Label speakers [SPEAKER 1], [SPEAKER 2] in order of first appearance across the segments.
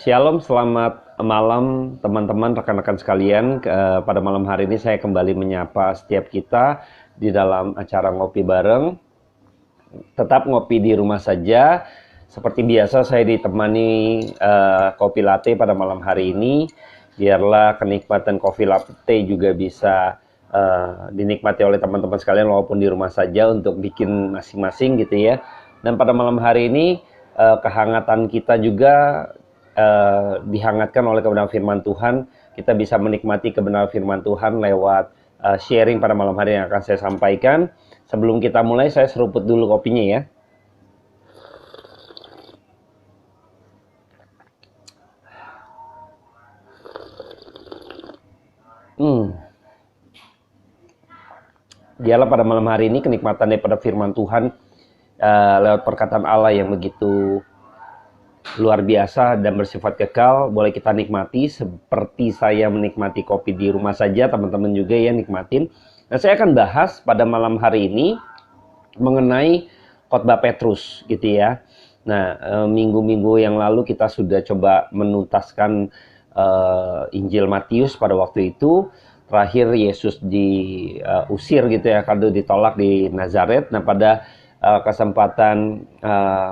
[SPEAKER 1] Shalom, selamat malam teman-teman, rekan-rekan sekalian. Pada malam hari ini saya kembali menyapa setiap kita di dalam acara ngopi bareng. Tetap ngopi di rumah saja. Seperti biasa saya ditemani kopi latte pada malam hari ini. Biarlah kenikmatan kopi latte juga bisa dinikmati oleh teman-teman sekalian walaupun di rumah saja untuk bikin masing-masing gitu ya. Dan pada malam hari ini kehangatan kita juga dihangatkan oleh kebenaran firman Tuhan. Kita bisa menikmati kebenaran firman Tuhan lewat sharing pada malam hari yang akan saya sampaikan. Sebelum kita mulai, saya seruput dulu kopinya ya. Dialah pada malam hari ini kenikmatan daripada firman Tuhan lewat perkataan Allah yang begitu luar biasa dan bersifat kekal, boleh kita nikmati seperti saya menikmati kopi di rumah saja, teman-teman juga ya nikmatin. Nah, saya akan bahas pada malam hari ini mengenai khotbah Petrus gitu ya. Nah, minggu-minggu yang lalu kita sudah coba menuntaskan Injil Matius pada waktu itu. Terakhir Yesus diusir gitu ya, kalau ditolak di Nazaret. Nah, pada kesempatan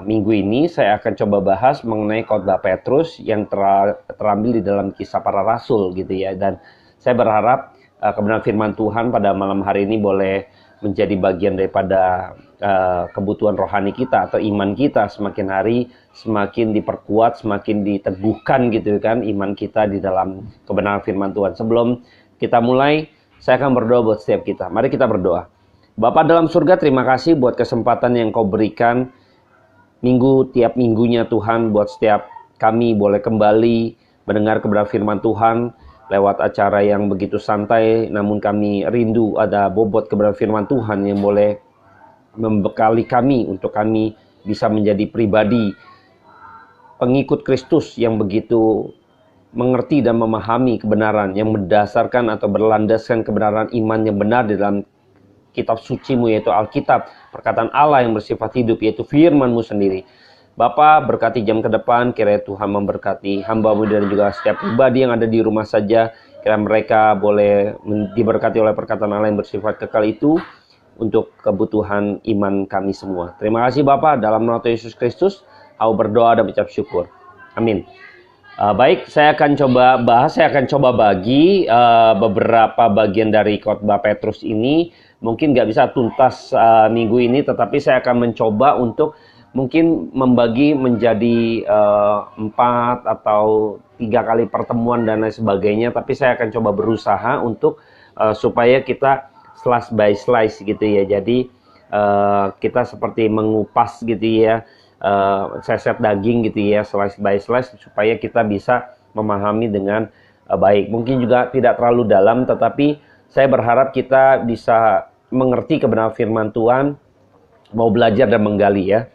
[SPEAKER 1] minggu ini saya akan coba bahas mengenai khotbah Petrus yang terambil di dalam Kisah Para Rasul gitu ya. Dan saya berharap kebenaran firman Tuhan pada malam hari ini boleh menjadi bagian daripada kebutuhan rohani kita atau iman kita, semakin hari semakin diperkuat, semakin diteguhkan gitu kan iman kita di dalam kebenaran firman Tuhan. Sebelum kita mulai, saya akan berdoa buat setiap kita. Mari kita berdoa. Bapa dalam surga, terima kasih buat kesempatan yang Kau berikan tiap minggunya Tuhan, buat setiap kami boleh kembali mendengar kebenaran firman Tuhan lewat acara yang begitu santai, namun kami rindu ada bobot kebenaran firman Tuhan yang boleh membekali kami untuk kami bisa menjadi pribadi pengikut Kristus yang begitu mengerti dan memahami kebenaran yang berdasarkan atau berlandaskan kebenaran iman yang benar di dalam kitab sucimu yaitu Alkitab, perkataan Allah yang bersifat hidup yaitu firman-Mu sendiri. Bapa, berkati jam ke depan, kiranya Tuhan memberkati hamba-Mu dan juga setiap pribadi yang ada di rumah saja, kiranya mereka boleh diberkati oleh perkataan Allah yang bersifat kekal itu untuk kebutuhan iman kami semua. Terima kasih Bapa, dalam nama Tuhan Yesus Kristus, aku berdoa dan ucap syukur. Amin. Baik, saya akan coba bagi beberapa bagian dari khotbah Petrus ini. Mungkin nggak bisa tuntas minggu ini, tetapi saya akan mencoba untuk mungkin membagi menjadi 4 atau 3 kali pertemuan dan lain sebagainya. Tapi saya akan coba berusaha untuk supaya kita slice by slice gitu ya. Jadi kita seperti mengupas gitu ya, seset daging gitu ya, slice by slice supaya kita bisa memahami dengan baik. Mungkin juga tidak terlalu dalam, tetapi saya berharap kita bisa mengerti kebenaran firman Tuhan, mau belajar dan menggali ya.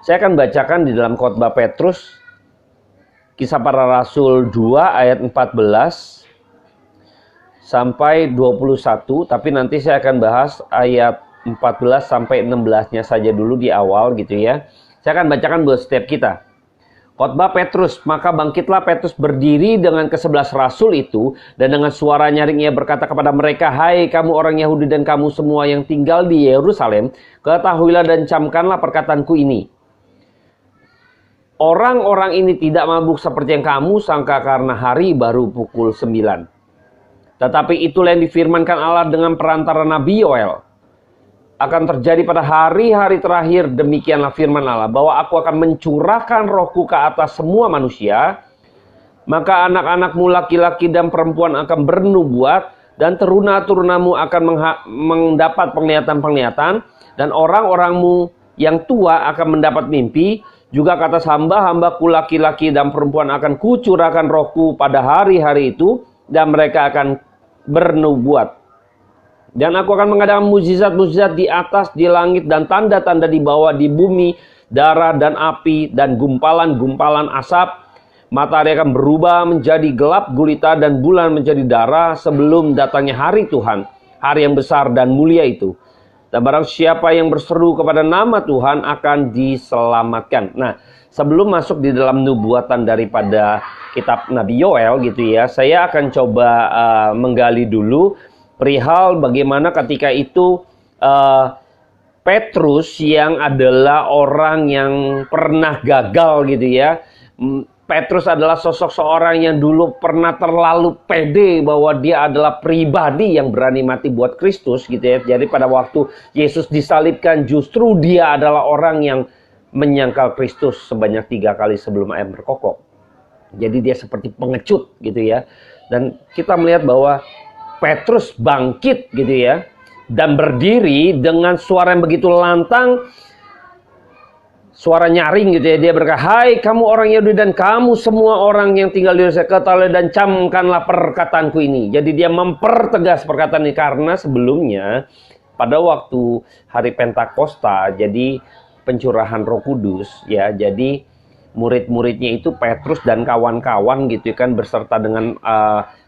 [SPEAKER 1] Saya akan bacakan di dalam khotbah Petrus, Kisah Para Rasul 2 ayat 14 sampai 21, tapi nanti saya akan bahas ayat 14 sampai 16-nya saja dulu di awal gitu ya. Saya akan bacakan buat setiap kita. Khotbah Petrus, maka bangkitlah Petrus berdiri dengan ke-11 rasul itu, dan dengan suara nyaring ia berkata kepada mereka, "Hai kamu orang Yahudi dan kamu semua yang tinggal di Yerusalem, ketahuilah dan camkanlah perkataanku ini. Orang-orang ini tidak mabuk seperti yang kamu sangka karena hari baru pukul 9. Tetapi itulah yang difirmankan Allah dengan perantara Nabi Yoel. Akan terjadi pada hari-hari terakhir, demikianlah firman Allah, bahwa aku akan mencurahkan rohku ke atas semua manusia. Maka anak-anakmu laki-laki dan perempuan akan bernubuat, dan teruna-turunamu akan mendapat penglihatan-penglihatan, dan orang-orangmu yang tua akan mendapat mimpi. Juga kata hamba-hambaku laki-laki dan perempuan akan kucurahkan rohku pada hari-hari itu, dan mereka akan bernubuat. Dan aku akan mengadakan mukjizat-mukjizat di atas, di langit, dan tanda-tanda di bawah, di bumi, darah dan api, dan gumpalan-gumpalan asap. Matahari akan berubah menjadi gelap gulita, dan bulan menjadi darah sebelum datangnya hari Tuhan, hari yang besar dan mulia itu. Dan barang siapa yang berseru kepada nama Tuhan akan diselamatkan. Nah, sebelum masuk di dalam nubuatan daripada kitab Nabi Yoel gitu ya, saya akan coba menggali dulu perihal bagaimana ketika itu Petrus yang adalah orang yang pernah gagal gitu ya. Petrus adalah sosok seorang yang dulu pernah terlalu pede bahwa dia adalah pribadi yang berani mati buat Kristus gitu ya. Jadi pada waktu Yesus disalibkan justru dia adalah orang yang menyangkal Kristus sebanyak 3 kali sebelum ayam berkokok. Jadi dia seperti pengecut gitu ya. Dan kita melihat bahwa Petrus bangkit gitu ya. Dan berdiri dengan suara yang begitu lantang. Suara nyaring gitu ya. Dia berkata, "Hai kamu orang Yahudi dan kamu semua orang yang tinggal di Yerusalem, ketahuilah dan camkanlah perkataanku ini." Jadi dia mempertegas perkataan ini. Karena sebelumnya pada waktu hari Pentakosta, jadi pencurahan Roh Kudus ya. Jadi murid-muridnya itu Petrus dan kawan-kawan gitu kan, beserta dengan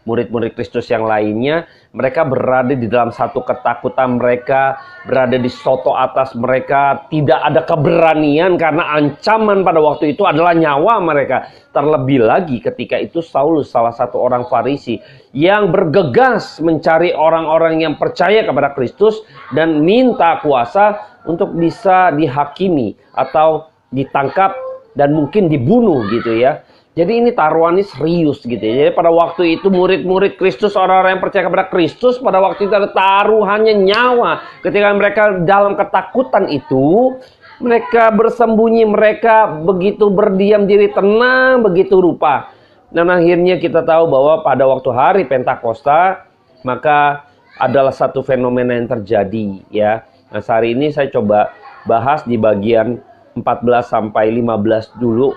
[SPEAKER 1] murid-murid Kristus yang lainnya, mereka berada di dalam satu ketakutan, mereka berada di soto atas, mereka tidak ada keberanian karena ancaman pada waktu itu adalah nyawa mereka. Terlebih lagi ketika itu Saulus, salah satu orang Farisi yang bergegas mencari orang-orang yang percaya kepada Kristus dan minta kuasa untuk bisa dihakimi atau ditangkap dan mungkin dibunuh gitu ya. Jadi ini taruhannya serius gitu ya. Jadi pada waktu itu murid-murid Kristus, orang-orang yang percaya kepada Kristus, pada waktu itu ada taruhannya nyawa. Ketika mereka dalam ketakutan itu, mereka bersembunyi, mereka begitu berdiam diri, tenang begitu rupa. Dan akhirnya kita tahu bahwa pada waktu hari Pentakosta, maka adalah satu fenomena yang terjadi ya. Nah, hari ini saya coba bahas di bagian 14 sampai 15 dulu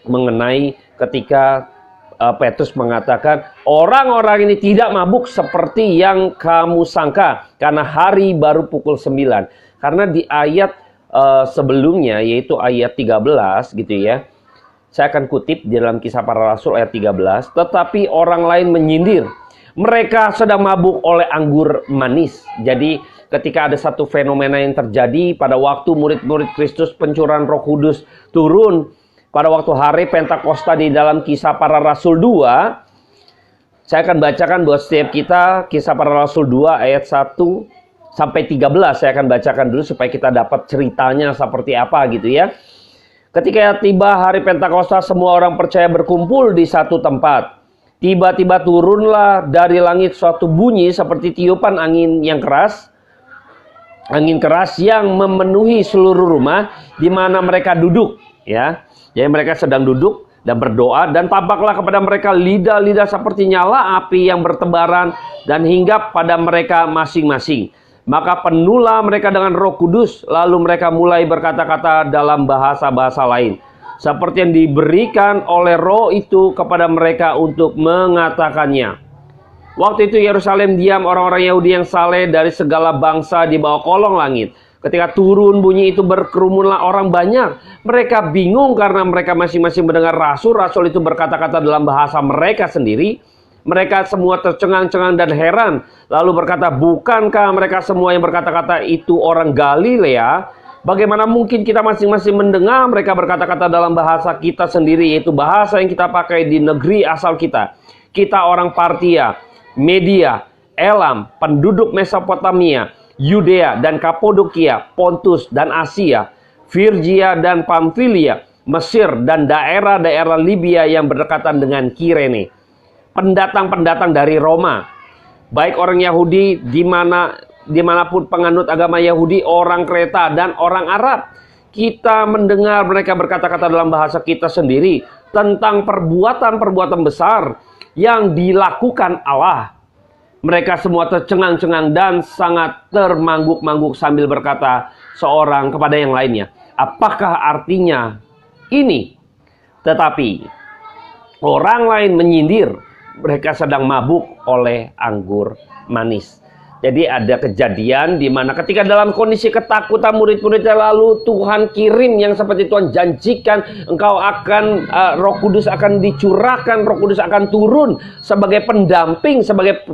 [SPEAKER 1] mengenai ketika Petrus mengatakan, orang-orang ini tidak mabuk seperti yang kamu sangka karena hari baru pukul 9. Karena di ayat sebelumnya, yaitu ayat 13 gitu ya, saya akan kutip di dalam Kisah Para Rasul ayat 13, tetapi orang lain menyindir, mereka sedang mabuk oleh anggur manis. Jadi ketika ada satu fenomena yang terjadi pada waktu murid-murid Kristus, pencurahan Roh Kudus turun pada waktu hari Pentakosta di dalam Kisah Para Rasul 2. Saya akan bacakan buat setiap kita Kisah Para Rasul 2 ayat 1 sampai 13. Saya akan bacakan dulu supaya kita dapat ceritanya seperti apa gitu ya. Ketika tiba hari Pentakosta, semua orang percaya berkumpul di satu tempat. Tiba-tiba turunlah dari langit suatu bunyi seperti tiupan angin yang keras. Angin keras yang memenuhi seluruh rumah di mana mereka duduk ya. Jadi mereka sedang duduk dan berdoa, dan tampaklah kepada mereka lidah-lidah seperti nyala api yang bertebaran dan hinggap pada mereka masing-masing. Maka penuhlah mereka dengan Roh Kudus, lalu mereka mulai berkata-kata dalam bahasa-bahasa lain, seperti yang diberikan oleh Roh itu kepada mereka untuk mengatakannya. Waktu itu Yerusalem diam orang-orang Yahudi yang saleh dari segala bangsa di bawah kolong langit. Ketika turun bunyi itu, berkerumunlah orang banyak. Mereka bingung karena mereka masing-masing mendengar rasul. Rasul itu berkata-kata dalam bahasa mereka sendiri. Mereka semua tercengang-cengang dan heran. Lalu berkata, bukankah mereka semua yang berkata-kata itu orang Galilea? Bagaimana mungkin kita masing-masing mendengar mereka berkata-kata dalam bahasa kita sendiri, yaitu bahasa yang kita pakai di negeri asal kita. Kita orang Partia, Media, Elam, penduduk Mesopotamia, Yudea dan Kapodokia, Pontus dan Asia, Firgia dan Pamfilia, Mesir dan daerah-daerah Libya yang berdekatan dengan Kirene. Pendatang-pendatang dari Roma, baik orang Yahudi dimanapun penganut agama Yahudi, orang Kreta dan orang Arab. Kita mendengar mereka berkata-kata dalam bahasa kita sendiri tentang perbuatan-perbuatan besar yang dilakukan Allah. Mereka semua tercengang-cengang dan sangat termangguk-mangguk sambil berkata seorang kepada yang lainnya, apakah artinya ini? Tetapi orang lain menyindir, mereka sedang mabuk oleh anggur manis. Jadi ada kejadian di mana ketika dalam kondisi ketakutan murid-muridnya, lalu Tuhan kirim yang seperti Tuhan janjikan, engkau akan Roh Kudus akan dicurahkan, Roh Kudus akan turun sebagai pendamping, sebagai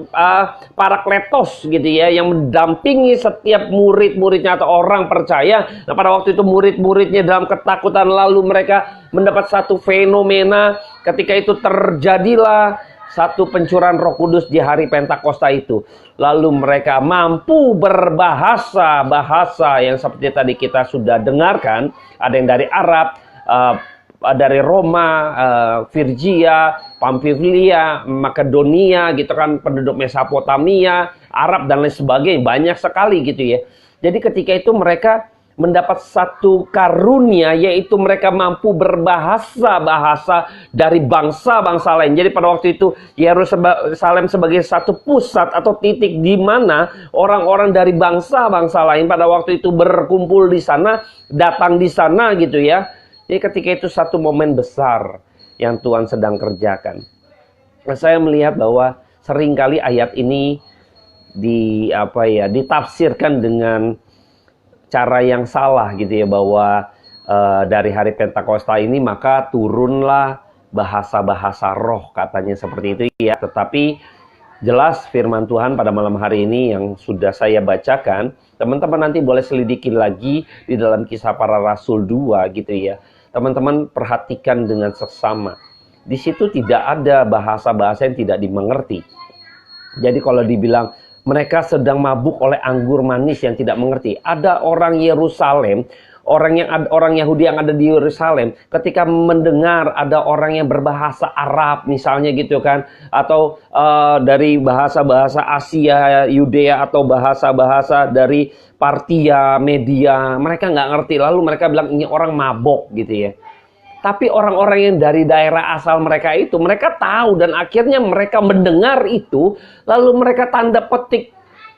[SPEAKER 1] parakletos gitu ya, yang mendampingi setiap murid-muridnya atau orang percaya. Nah, pada waktu itu murid-muridnya dalam ketakutan, lalu mereka mendapat satu fenomena. Ketika itu terjadilah satu pencurahan Roh Kudus di hari Pentakosta itu. Lalu mereka mampu berbahasa, bahasa yang seperti tadi kita sudah dengarkan. Ada yang dari Arab, dari Roma, Virgia, Pamfilia, Makedonia, gitu kan, penduduk Mesopotamia, Arab dan lain sebagainya. Banyak sekali gitu ya. Jadi ketika itu mereka mendapat satu karunia, yaitu mereka mampu berbahasa-bahasa dari bangsa-bangsa lain. Jadi pada waktu itu Yerusalem sebagai satu pusat atau titik di mana orang-orang dari bangsa-bangsa lain pada waktu itu berkumpul di sana, datang di sana gitu ya. Jadi ketika itu satu momen besar yang Tuhan sedang kerjakan. Nah, saya melihat bahwa seringkali ayat ini ditafsirkan dengan cara yang salah gitu ya, bahwa dari hari Pentakosta ini maka turunlah bahasa-bahasa roh, katanya seperti itu ya. Tetapi jelas firman Tuhan pada malam hari ini yang sudah saya bacakan, teman-teman nanti boleh selidiki lagi di dalam Kisah Para Rasul 2 gitu ya. Teman-teman perhatikan dengan seksama. Di situ tidak ada bahasa-bahasa yang tidak dimengerti. Jadi kalau dibilang mereka sedang mabuk oleh anggur manis yang tidak mengerti. Ada orang Yerusalem, orang Yahudi yang ada di Yerusalem, ketika mendengar ada orang yang berbahasa Arab misalnya gitu kan, atau dari bahasa-bahasa Asia, Yudea, atau bahasa-bahasa dari Partia, Media, mereka nggak ngerti. Lalu mereka bilang ini orang mabok gitu ya. Tapi orang-orang yang dari daerah asal mereka itu, mereka tahu dan akhirnya mereka mendengar itu, lalu mereka tanda petik,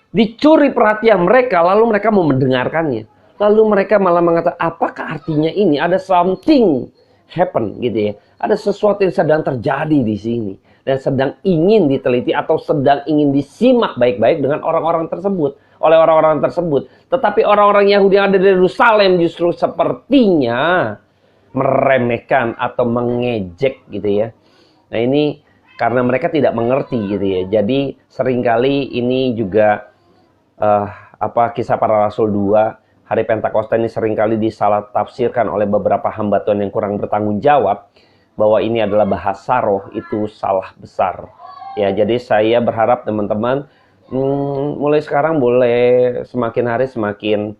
[SPEAKER 1] dicuri perhatian mereka, lalu mereka mau mendengarkannya. Lalu mereka malah mengatakan, apakah artinya ini? Ada something happen gitu ya. Ada sesuatu yang sedang terjadi di sini. Dan sedang ingin diteliti atau sedang ingin disimak baik-baik dengan orang-orang tersebut. Oleh orang-orang tersebut. Tetapi orang-orang Yahudi yang ada di Yerusalem justru sepertinya meremehkan atau mengejek gitu ya. Nah ini karena mereka tidak mengerti gitu ya. Jadi seringkali ini juga Kisah Para Rasul 2 hari Pentakosta ini seringkali disalah tafsirkan oleh beberapa hamba Tuhan yang kurang bertanggung jawab, bahwa ini adalah bahasa roh. Itu salah besar ya. Jadi saya berharap teman-teman mulai sekarang boleh semakin hari semakin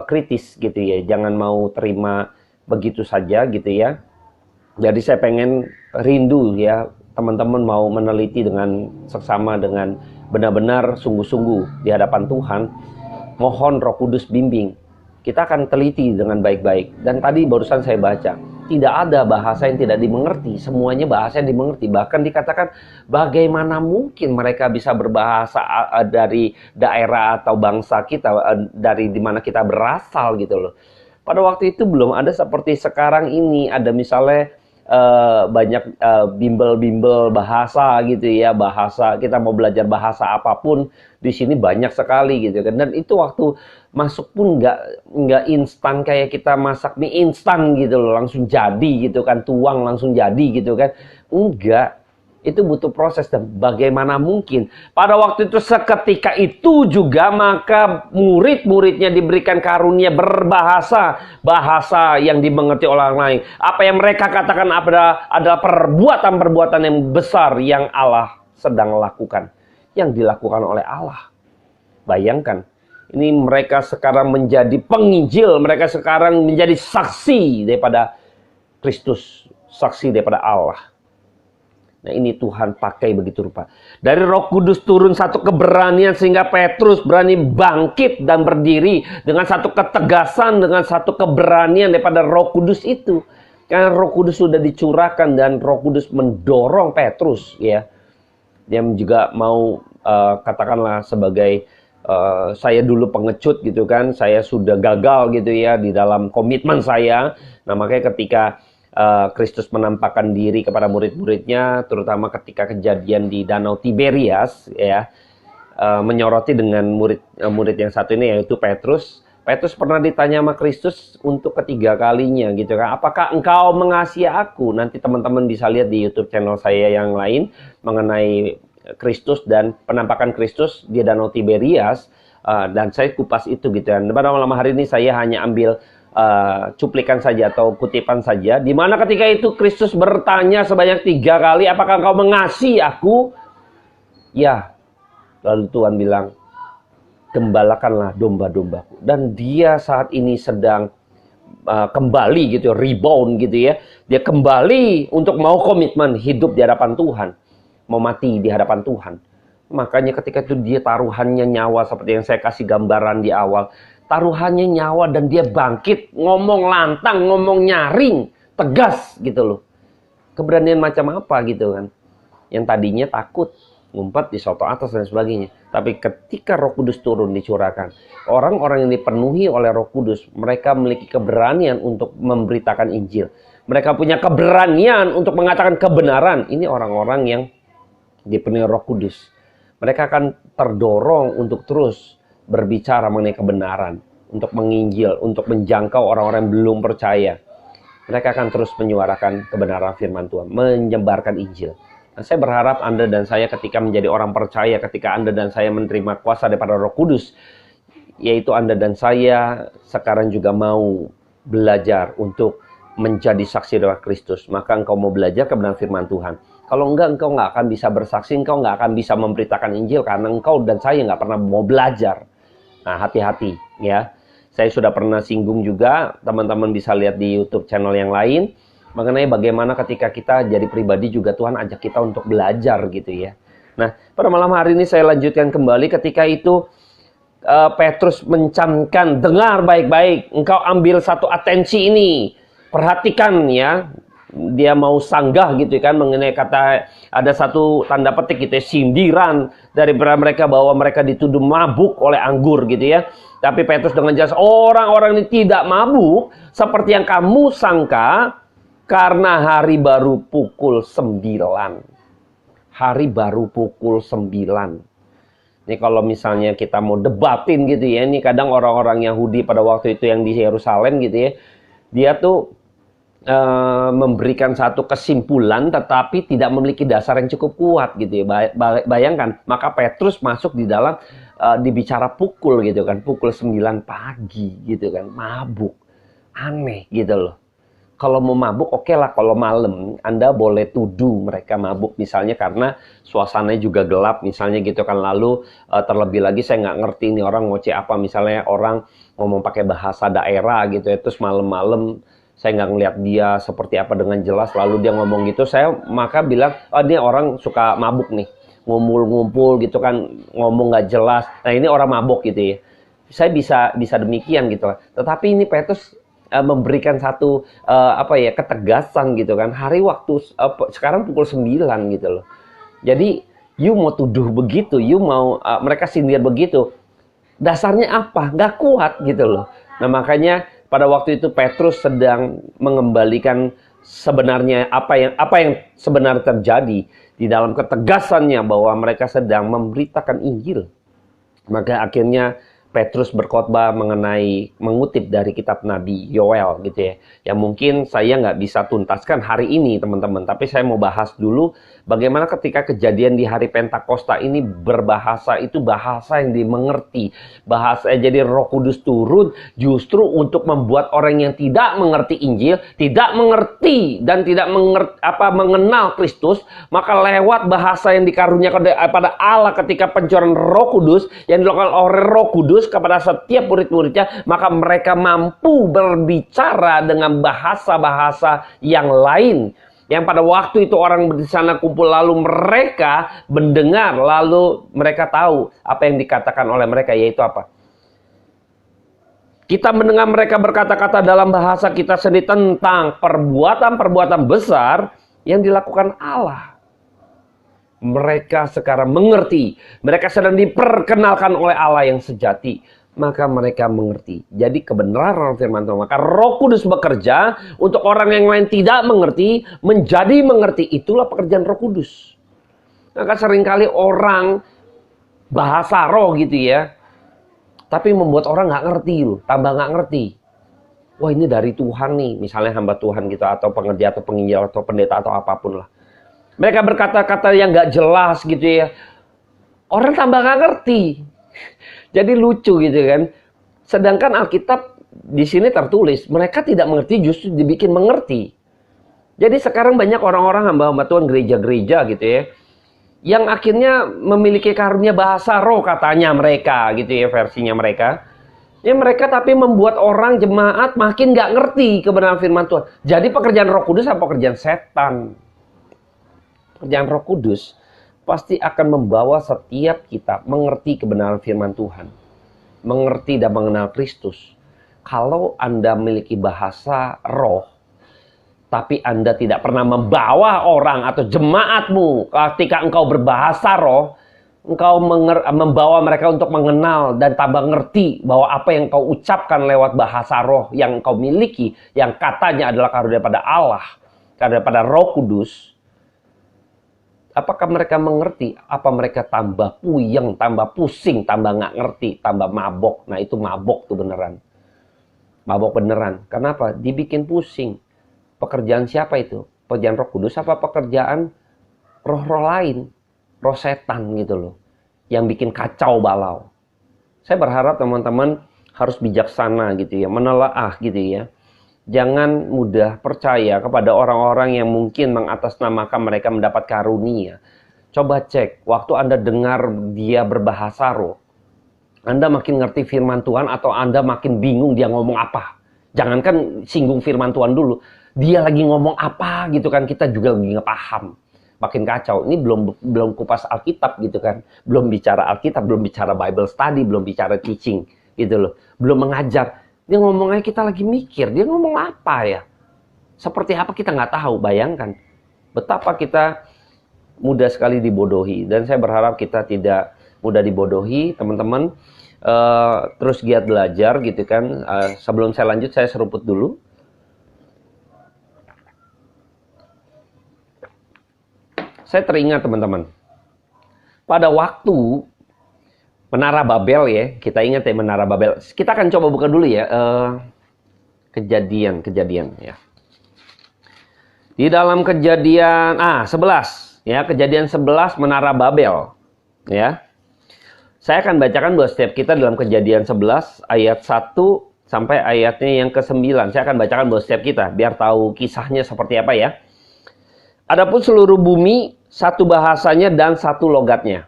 [SPEAKER 1] kritis gitu ya. Jangan mau terima begitu saja gitu ya. Jadi saya pengen rindu ya, teman-teman mau meneliti dengan seksama, dengan benar-benar sungguh-sungguh di hadapan Tuhan. Mohon Roh Kudus bimbing. Kita akan teliti dengan baik-baik. Dan tadi barusan saya baca, tidak ada bahasa yang tidak dimengerti. Semuanya bahasa yang dimengerti. Bahkan dikatakan bagaimana mungkin mereka bisa berbahasa dari daerah atau bangsa kita, dari dimana kita berasal gitu loh. Pada waktu itu belum ada seperti sekarang ini, ada misalnya banyak bimbel-bimbel bahasa gitu ya, bahasa kita mau belajar bahasa apapun di sini banyak sekali gitu kan. Dan itu waktu masuk pun nggak instan kayak kita masak mie instan gitu loh, langsung jadi gitu kan, tuang langsung jadi gitu kan. Enggak. Itu butuh proses. Dan bagaimana mungkin pada waktu itu seketika itu juga maka murid-muridnya diberikan karunia berbahasa, bahasa yang dimengerti orang lain. Apa yang mereka katakan adalah perbuatan-perbuatan yang besar yang Allah sedang lakukan, yang dilakukan oleh Allah. Bayangkan, ini mereka sekarang menjadi penginjil, mereka sekarang menjadi saksi daripada Kristus, saksi daripada Allah. Nah ini Tuhan pakai begitu rupa. Dari Roh Kudus turun satu keberanian sehingga Petrus berani bangkit dan berdiri dengan satu ketegasan, dengan satu keberanian daripada Roh Kudus itu. Karena Roh Kudus sudah dicurahkan dan Roh Kudus mendorong Petrus ya. Dia juga mau katakanlah sebagai saya dulu pengecut gitu kan, saya sudah gagal gitu ya di dalam komitmen saya. Nah makanya ketika Kristus menampakkan diri kepada murid-muridnya, terutama ketika kejadian di Danau Tiberias ya, menyoroti dengan murid yang satu ini, yaitu Petrus. Petrus pernah ditanya sama Kristus untuk ketiga kalinya gitu kan, apakah engkau mengasihi aku? Nanti teman-teman bisa lihat di YouTube channel saya yang lain mengenai Kristus dan penampakan Kristus di Danau Tiberias, dan saya kupas itu gitu kan. Pada malam hari ini saya hanya ambil cuplikan saja atau kutipan saja, di mana ketika itu Kristus bertanya sebanyak 3 kali, apakah engkau mengasihi aku? Ya. Lalu Tuhan bilang, gembalakanlah domba-dombaku. Dan dia saat ini sedang kembali gitu, rebound gitu ya. Dia kembali untuk mau komitmen hidup di hadapan Tuhan, mau mati di hadapan Tuhan. Makanya ketika itu dia taruhannya nyawa, seperti yang saya kasih gambaran di awal. Taruhannya nyawa dan dia bangkit, ngomong lantang, ngomong nyaring, tegas gitu loh. Keberanian macam apa gitu kan. Yang tadinya takut, ngumpet di soto atas dan sebagainya. Tapi ketika Roh Kudus turun dicurahkan, orang-orang yang dipenuhi oleh Roh Kudus, mereka memiliki keberanian untuk memberitakan Injil. Mereka punya keberanian untuk mengatakan kebenaran. Ini orang-orang yang dipenuhi Roh Kudus. Mereka akan terdorong untuk terus berbicara mengenai kebenaran, untuk menginjil, untuk menjangkau orang-orang yang belum percaya. Mereka akan terus menyuarakan kebenaran firman Tuhan, menyebarkan Injil. Nah, saya berharap Anda dan saya ketika menjadi orang percaya, ketika Anda dan saya menerima kuasa daripada Roh Kudus, yaitu Anda dan saya sekarang juga mau belajar untuk menjadi saksi dari Kristus. Maka engkau mau belajar kebenaran firman Tuhan. Kalau enggak, engkau nggak akan bisa bersaksi, engkau nggak akan bisa memberitakan Injil, karena engkau dan saya nggak pernah mau belajar. Nah, hati-hati ya. Saya sudah pernah singgung juga, teman-teman bisa lihat di YouTube channel yang lain, mengenai bagaimana ketika kita jadi pribadi juga Tuhan ajak kita untuk belajar gitu ya. Nah, pada malam hari ini saya lanjutkan kembali ketika itu Petrus mencamkan, dengar baik-baik, engkau ambil satu atensi ini, perhatikan ya. Dia mau sanggah gitu kan, mengenai kata, ada satu tanda petik gitu ya, sindiran dari mereka bahwa mereka dituduh mabuk oleh anggur gitu ya. Tapi Petrus dengan jelas, orang-orang ini tidak mabuk seperti yang kamu sangka, karena hari baru pukul 9. Hari baru pukul 9. Ini kalau misalnya kita mau debatin gitu ya. Ini kadang orang-orang Yahudi pada waktu itu yang di Yerusalem gitu ya. Dia tuh memberikan satu kesimpulan tetapi tidak memiliki dasar yang cukup kuat gitu ya. Bayangkan, maka Petrus masuk di dalam dibicara pukul gitu kan. Pukul 9 pagi gitu kan. Mabuk. Aneh gitu loh. Kalau mau mabuk, oke lah. Kalau malam, Anda boleh tuduh mereka mabuk. Misalnya karena suasananya juga gelap, misalnya gitu kan. Lalu terlebih lagi saya nggak ngerti ini orang ngoceh apa. Misalnya orang ngomong pakai bahasa daerah gitu ya. Terus malam-malam saya nggak ngeliat dia seperti apa dengan jelas. Lalu dia ngomong gitu, saya maka bilang, oh ini orang suka mabuk nih. Ngumpul-ngumpul gitu kan, ngomong nggak jelas. Nah ini orang mabuk gitu ya. Saya bisa demikian gitu. Tetapi ini Petrus memberikan satu ketegasan gitu kan. Hari waktu sekarang pukul 9 gitu loh. Jadi you mau tuduh begitu, you mau mereka sindir begitu, dasarnya apa? Nggak kuat gitu loh. Nah makanya pada waktu itu Petrus sedang mengembalikan sebenarnya apa yang sebenarnya terjadi di dalam ketegasannya bahwa mereka sedang memberitakan Injil. Maka akhirnya Petrus berkhotbah mengutip dari kitab Nabi Yoel gitu ya. Yang mungkin saya nggak bisa tuntaskan hari ini teman-teman. Tapi saya mau bahas dulu bagaimana ketika kejadian di hari Pentakosta ini berbahasa itu bahasa yang dimengerti. Bahasa jadi Roh Kudus turun justru untuk membuat orang yang tidak mengerti Injil, tidak mengerti dan tidak mengenal Kristus, maka lewat bahasa yang dikaruniakan pada Allah ketika pencurahan Roh Kudus yang dilakukan oleh Roh Kudus kepada setiap murid-muridnya, maka mereka mampu berbicara dengan bahasa-bahasa yang lain. Yang pada waktu itu orang di sana kumpul, lalu mereka mendengar, lalu mereka tahu apa yang dikatakan oleh mereka, yaitu apa? Kita mendengar mereka berkata-kata dalam bahasa kita sendiri tentang perbuatan-perbuatan besar yang dilakukan Allah. Mereka sekarang mengerti. Mereka sedang diperkenalkan oleh Allah yang sejati. Maka mereka mengerti. Jadi kebenaran firman Tuhan. Maka Roh Kudus bekerja untuk orang yang lain tidak mengerti, menjadi mengerti. Itulah pekerjaan Roh Kudus. Maka seringkali orang bahasa roh gitu ya. Tapi membuat orang nggak ngerti loh, tambah nggak ngerti. Wah, ini dari Tuhan nih, misalnya hamba Tuhan gitu, atau pengerja, atau penginjil, atau pendeta, atau apapun lah. Mereka berkata-kata yang nggak jelas gitu ya. Orang tambah nggak ngerti. Jadi lucu gitu kan. Sedangkan Alkitab di sini tertulis, mereka tidak mengerti, justru dibikin mengerti. Jadi sekarang banyak orang-orang hamba-hamba Tuhan, gereja-gereja gitu ya, yang akhirnya memiliki karunia bahasa roh katanya mereka gitu ya, versinya mereka. Ya mereka tapi membuat orang jemaat makin nggak ngerti kebenaran firman Tuhan. Jadi pekerjaan Roh Kudus apa pekerjaan setan? Pekerjaan Roh Kudus pasti akan membawa setiap kita mengerti kebenaran firman Tuhan. Mengerti dan mengenal Kristus. Kalau Anda memiliki bahasa roh, tapi Anda tidak pernah membawa orang atau jemaatmu ketika engkau berbahasa roh, engkau membawa mereka untuk mengenal dan tambah ngerti bahwa apa yang engkau ucapkan lewat bahasa roh yang engkau miliki, yang katanya adalah karunia daripada Allah, daripada Roh Kudus. Apakah mereka mengerti? Apa mereka tambah puyeng, tambah pusing, tambah nggak ngerti, tambah mabok? Nah itu mabok tuh beneran. Mabok beneran. Kenapa? Dibikin pusing. Pekerjaan siapa itu? Pekerjaan Roh Kudus apa pekerjaan roh-roh lain? Roh setan gitu loh. Yang bikin kacau balau. Saya berharap teman-teman harus bijaksana gitu ya. Menelaah gitu ya. Jangan mudah percaya kepada orang-orang yang mungkin mengatasnamakan mereka mendapat karunia. Coba cek, waktu Anda dengar dia berbahasa roh, Anda makin ngerti firman Tuhan atau Anda makin bingung dia ngomong apa? Jangankan singgung firman Tuhan dulu, dia lagi ngomong apa gitu kan, kita juga lagi nggak paham. Makin kacau. Ini belum kupas Alkitab gitu kan. Belum bicara Alkitab, belum bicara Bible study, belum bicara teaching gitu loh. Belum mengajar. Dia ngomongnya kita lagi mikir, dia ngomong apa ya? Seperti apa kita nggak tahu, bayangkan. Betapa kita mudah sekali dibodohi. Dan saya berharap kita tidak mudah dibodohi, teman-teman. Terus giat belajar gitu kan. Sebelum saya lanjut, saya seruput dulu. Saya teringat teman-teman. Pada waktu Menara Babel ya, kita ingat ya Menara Babel. Kita akan coba buka dulu ya kejadian ya. Di dalam kejadian 11 ya, kejadian 11 Menara Babel ya. Saya akan bacakan buat setiap kita dalam kejadian 11 ayat 1 sampai ayatnya yang ke-9. Saya akan bacakan buat setiap kita biar tahu kisahnya seperti apa ya. Adapun seluruh bumi satu bahasanya dan satu logatnya.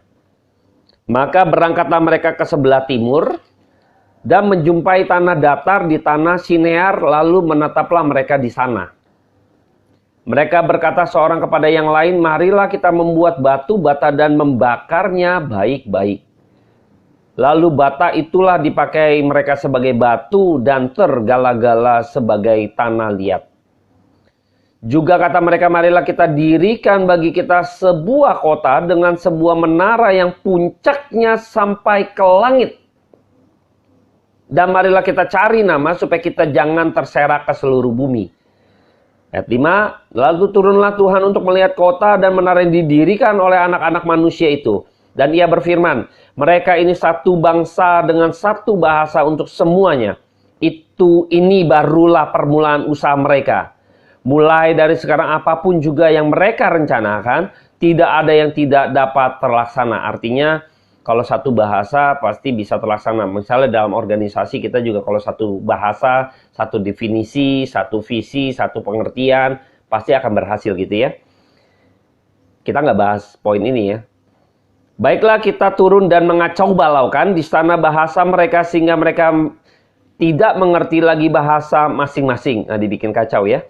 [SPEAKER 1] Maka berangkatlah mereka ke sebelah timur dan menjumpai tanah datar di tanah Sinear, lalu menetaplah mereka di sana. Mereka berkata seorang kepada yang lain, marilah kita membuat batu bata dan membakarnya baik-baik. Lalu bata itulah dipakai mereka sebagai batu dan tergala-gala sebagai tanah liat. Juga kata mereka, marilah kita dirikan bagi kita sebuah kota dengan sebuah menara yang puncaknya sampai ke langit. Dan marilah kita cari nama supaya kita jangan terserak ke seluruh bumi. Ayat 5, lalu turunlah Tuhan untuk melihat kota dan menara yang didirikan oleh anak-anak manusia itu. Dan ia berfirman, mereka ini satu bangsa dengan satu bahasa untuk semuanya. Ini barulah permulaan usaha mereka. Mulai dari sekarang apapun juga yang mereka rencanakan, tidak ada yang tidak dapat terlaksana. Artinya kalau satu bahasa pasti bisa terlaksana. Misalnya dalam organisasi kita juga kalau satu bahasa, satu definisi, satu visi, satu pengertian, pasti akan berhasil gitu ya. Kita nggak bahas poin ini ya. Baiklah kita turun dan mengacau balaukan di sana bahasa mereka sehingga mereka tidak mengerti lagi bahasa masing-masing. Nah, dibikin kacau ya.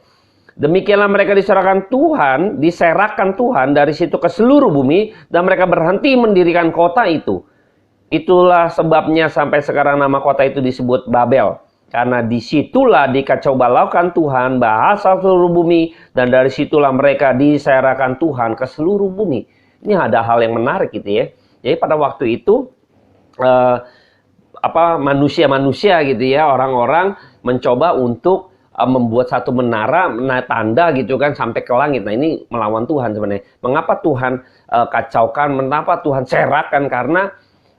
[SPEAKER 1] Demikianlah mereka diserahkan Tuhan, diserahkan Tuhan dari situ ke seluruh bumi dan mereka berhenti mendirikan kota itu. Itulah sebabnya sampai sekarang nama kota itu disebut Babel. Karena disitulah dikacau balaukan Tuhan bahasa seluruh bumi dan dari situlah mereka diserahkan Tuhan ke seluruh bumi. Ini ada hal yang menarik gitu ya. Jadi pada waktu itu manusia-manusia gitu ya, orang-orang mencoba untuk membuat satu menara, tanda gitu kan sampai ke langit. Nah ini melawan Tuhan sebenarnya. Mengapa Tuhan kacaukan? Mengapa Tuhan serahkan? Karena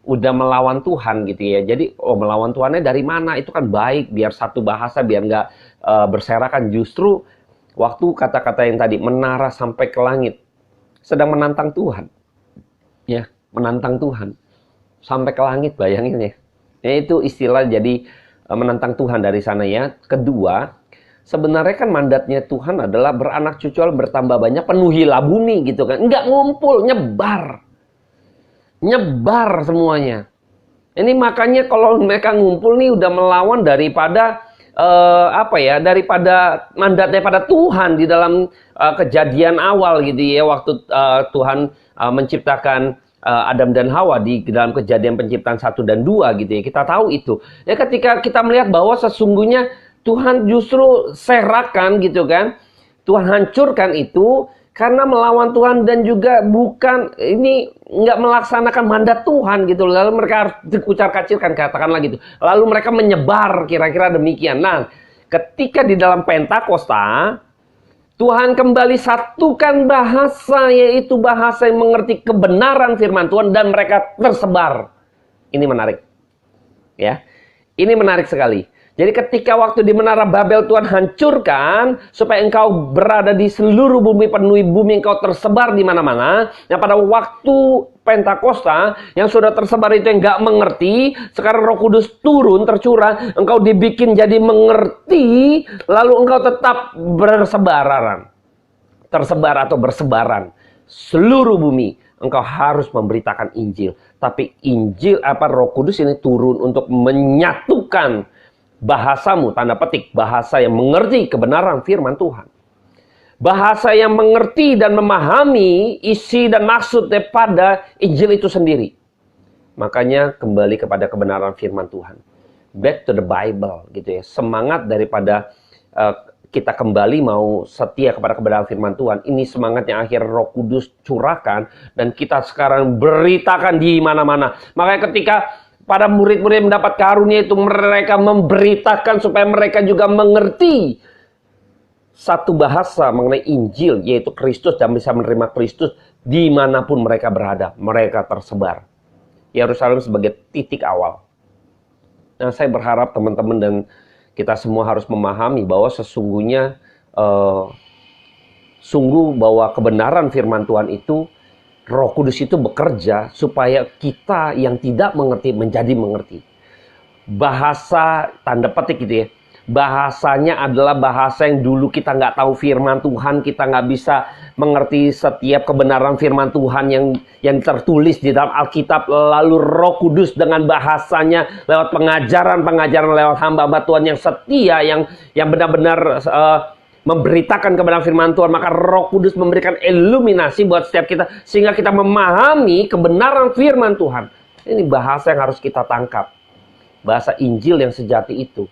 [SPEAKER 1] udah melawan Tuhan gitu ya. Jadi melawan Tuhannya dari mana? Itu kan baik, biar satu bahasa, biar nggak berserakan. Justru waktu kata-kata yang tadi menara sampai ke langit, sedang menantang Tuhan, ya, menantang Tuhan sampai ke langit, bayangin ya. Ya itu istilah jadi menantang Tuhan dari sana ya. Kedua, sebenarnya kan mandatnya Tuhan adalah beranak cucu bertambah banyak, penuhilah bumi gitu kan. Enggak ngumpul, nyebar. Nyebar semuanya. Ini makanya kalau mereka ngumpul nih udah melawan daripada daripada mandatnya pada Tuhan di dalam kejadian awal gitu ya, waktu Tuhan menciptakan Adam dan Hawa di dalam kejadian penciptaan 1 dan 2 gitu ya. Kita tahu itu. Ya ketika kita melihat bahwa sesungguhnya Tuhan justru serahkan gitu kan. Tuhan hancurkan itu karena melawan Tuhan dan juga bukan ini nggak melaksanakan mandat Tuhan gitu. Lalu mereka harus dikucar-kacirkan, katakanlah gitu. Lalu mereka menyebar, kira-kira demikian. Nah, ketika di dalam Pentakosta Tuhan kembali satukan bahasa, yaitu bahasa yang mengerti kebenaran firman Tuhan, dan mereka tersebar. Ini menarik. Ya. Ini menarik sekali. Jadi ketika waktu di Menara Babel Tuhan hancurkan supaya engkau berada di seluruh bumi, penuhi bumi, engkau tersebar di mana-mana. Nah pada waktu Pentakosta yang sudah tersebar itu yang nggak mengerti, sekarang Roh Kudus turun tercurah, engkau dibikin jadi mengerti, lalu engkau tetap tersebar atau bersebaran seluruh bumi. Engkau harus memberitakan Injil. Tapi Injil Roh Kudus ini turun untuk menyatukan bahasamu, tanda petik, bahasa yang mengerti kebenaran firman Tuhan. Bahasa yang mengerti dan memahami isi dan maksud daripada Injil itu sendiri. Makanya kembali kepada kebenaran firman Tuhan. Back to the Bible gitu ya. Semangat daripada kita kembali mau setia kepada kebenaran firman Tuhan. Ini semangat yang akhir Roh Kudus curahkan dan kita sekarang beritakan di mana-mana. Makanya ketika para murid-murid mendapat karunia itu, mereka memberitakan supaya mereka juga mengerti satu bahasa mengenai Injil, yaitu Kristus, dan bisa menerima Kristus dimanapun mereka berada. Mereka tersebar. Yerusalem sebagai titik awal. Nah, saya berharap teman-teman dan kita semua harus memahami bahwa sesungguhnya bahwa kebenaran firman Tuhan itu, Roh Kudus itu bekerja supaya kita yang tidak mengerti menjadi mengerti. Bahasa tanda petik gitu ya. Bahasanya adalah bahasa yang dulu kita nggak tahu firman Tuhan, kita nggak bisa mengerti setiap kebenaran firman Tuhan yang tertulis di dalam Alkitab. Lalu Roh Kudus dengan bahasanya lewat pengajaran lewat hamba-hamba Tuhan yang setia, yang benar-benar memberitakan kebenaran firman Tuhan, maka Roh Kudus memberikan iluminasi buat setiap kita sehingga kita memahami kebenaran firman Tuhan. Ini bahasa yang harus kita tangkap. Bahasa Injil yang sejati itu.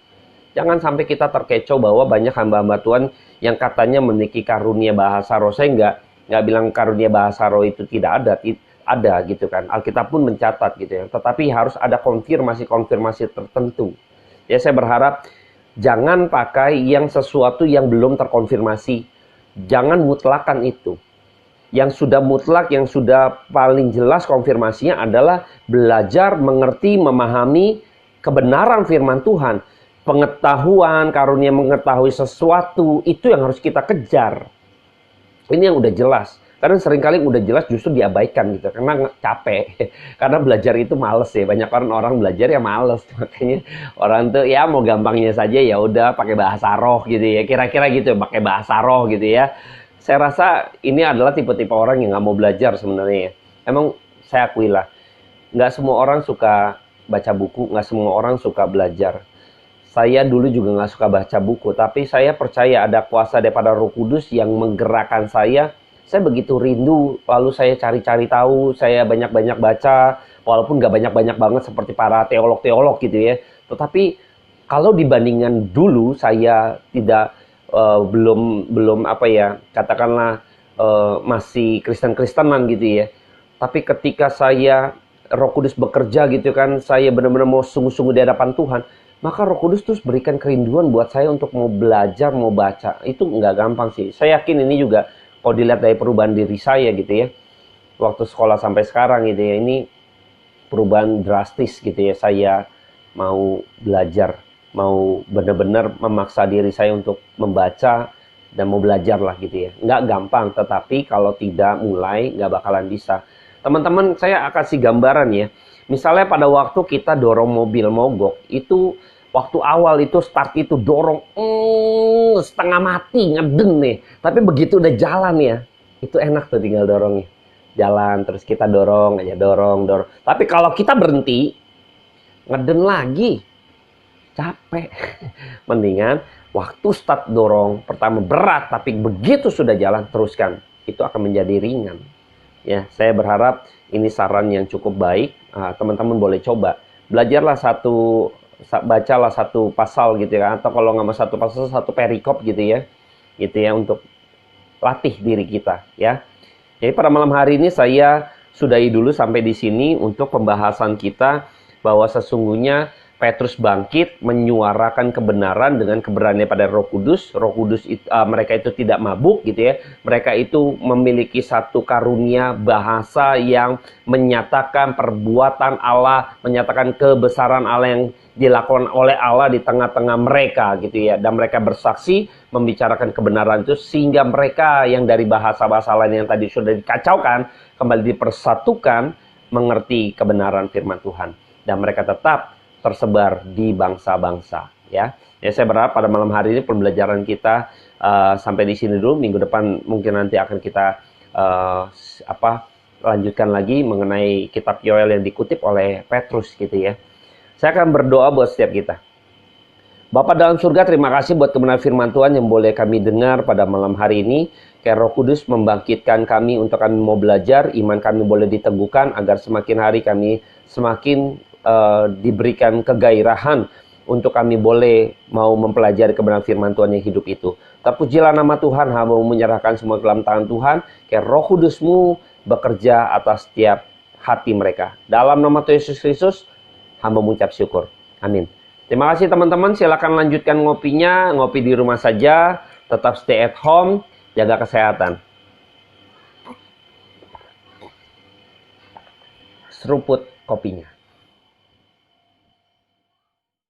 [SPEAKER 1] Jangan sampai kita terkecoh bahwa banyak hamba-hamba Tuhan yang katanya memiliki karunia bahasa roh. Saya nggak bilang karunia bahasa roh itu tidak ada. Ada gitu kan. Alkitab pun mencatat gitu ya. Tetapi harus ada konfirmasi tertentu. Ya, saya berharap jangan pakai yang sesuatu yang belum terkonfirmasi. Jangan mutlakan itu. Yang sudah mutlak, yang sudah paling jelas konfirmasinya adalah belajar, mengerti, memahami kebenaran firman Tuhan. Pengetahuan, karunia mengetahui sesuatu, itu yang harus kita kejar. Ini yang udah jelas. Karena seringkali udah jelas justru diabaikan gitu. Karena capek. Karena belajar itu males ya. Banyak orang belajar ya males. Makanya orang tuh ya mau gampangnya saja ya udah pakai bahasa roh gitu ya. Kira-kira gitu pakai bahasa roh gitu ya. Saya rasa ini adalah tipe-tipe orang yang nggak mau belajar sebenarnya. Emang saya akuilah. Nggak semua orang suka baca buku. Nggak semua orang suka belajar. Saya dulu juga nggak suka baca buku. Tapi saya percaya ada kuasa daripada Roh Kudus yang menggerakkan saya. Saya begitu rindu, lalu saya cari-cari tahu, saya banyak-banyak baca, walaupun nggak banyak-banyak banget seperti para teolog-teolog gitu ya. Tetapi kalau dibandingkan dulu, saya belum katakanlah masih Kristen-Kristenan gitu ya. Tapi ketika Roh Kudus bekerja gitu kan, saya benar-benar mau sungguh-sungguh di hadapan Tuhan, maka Roh Kudus terus berikan kerinduan buat saya untuk mau belajar, mau baca. Itu nggak gampang sih. Saya yakin ini juga kalau dilihat dari perubahan diri saya gitu ya, waktu sekolah sampai sekarang gitu ya, ini perubahan drastis gitu ya. Saya mau belajar, mau benar-benar memaksa diri saya untuk membaca dan mau belajar lah gitu ya. Nggak gampang, tetapi kalau tidak mulai nggak bakalan bisa. Teman-teman, saya akan kasih gambaran ya. Misalnya pada waktu kita dorong mobil mogok, itu waktu awal itu start itu dorong setengah mati, ngeden nih. Tapi begitu udah jalan ya, itu enak tuh tinggal dorongnya. Jalan terus kita dorong aja, dorong. Tapi kalau kita berhenti, ngeden lagi, capek. Mendingan waktu start dorong pertama berat, tapi begitu sudah jalan teruskan, itu akan menjadi ringan. Ya, saya berharap ini saran yang cukup baik. Teman-teman boleh coba. Belajarlah bacalah satu pasal gitu ya, atau kalau nggak mau satu pasal, satu perikop gitu ya, untuk latih diri kita ya. Jadi pada malam hari ini saya sudahi dulu sampai di sini untuk pembahasan kita, bahwa sesungguhnya Petrus bangkit menyuarakan kebenaran dengan keberanian pada Roh Kudus. Roh Kudus mereka itu tidak mabuk gitu ya. Mereka itu memiliki satu karunia bahasa yang menyatakan perbuatan Allah, menyatakan kebesaran Allah yang dilakukan oleh Allah di tengah-tengah mereka gitu ya. Dan mereka bersaksi membicarakan kebenaran itu, sehingga mereka yang dari bahasa-bahasa lain yang tadi sudah dikacaukan kembali dipersatukan mengerti kebenaran firman Tuhan. Dan mereka tetap tersebar di bangsa-bangsa ya. Ya, saya berharap pada malam hari ini pembelajaran kita sampai di sini dulu. Minggu depan mungkin nanti akan kita lanjutkan lagi mengenai kitab Yoel yang dikutip oleh Petrus gitu ya. Saya akan berdoa buat setiap kita. Bapa dalam surga, terima kasih buat kebenaran firman Tuhan yang boleh kami dengar pada malam hari ini. Kayak Roh Kudus membangkitkan kami untuk kami mau belajar, iman kami boleh diteguhkan agar semakin hari kami semakin diberikan kegairahan untuk kami boleh mau mempelajari kebenaran firman Tuhan yang hidup itu. Terpujilah nama Tuhan, hamba menyerahkan semua ke dalam tangan Tuhan. Kayak Roh Kudus-Mu bekerja atas setiap hati mereka. Dalam nama Tuhan Yesus Kristus, hamba mengucap syukur. Amin. Terima kasih teman-teman, silakan lanjutkan ngopinya, ngopi di rumah saja, tetap stay at home, jaga kesehatan. Seruput kopinya.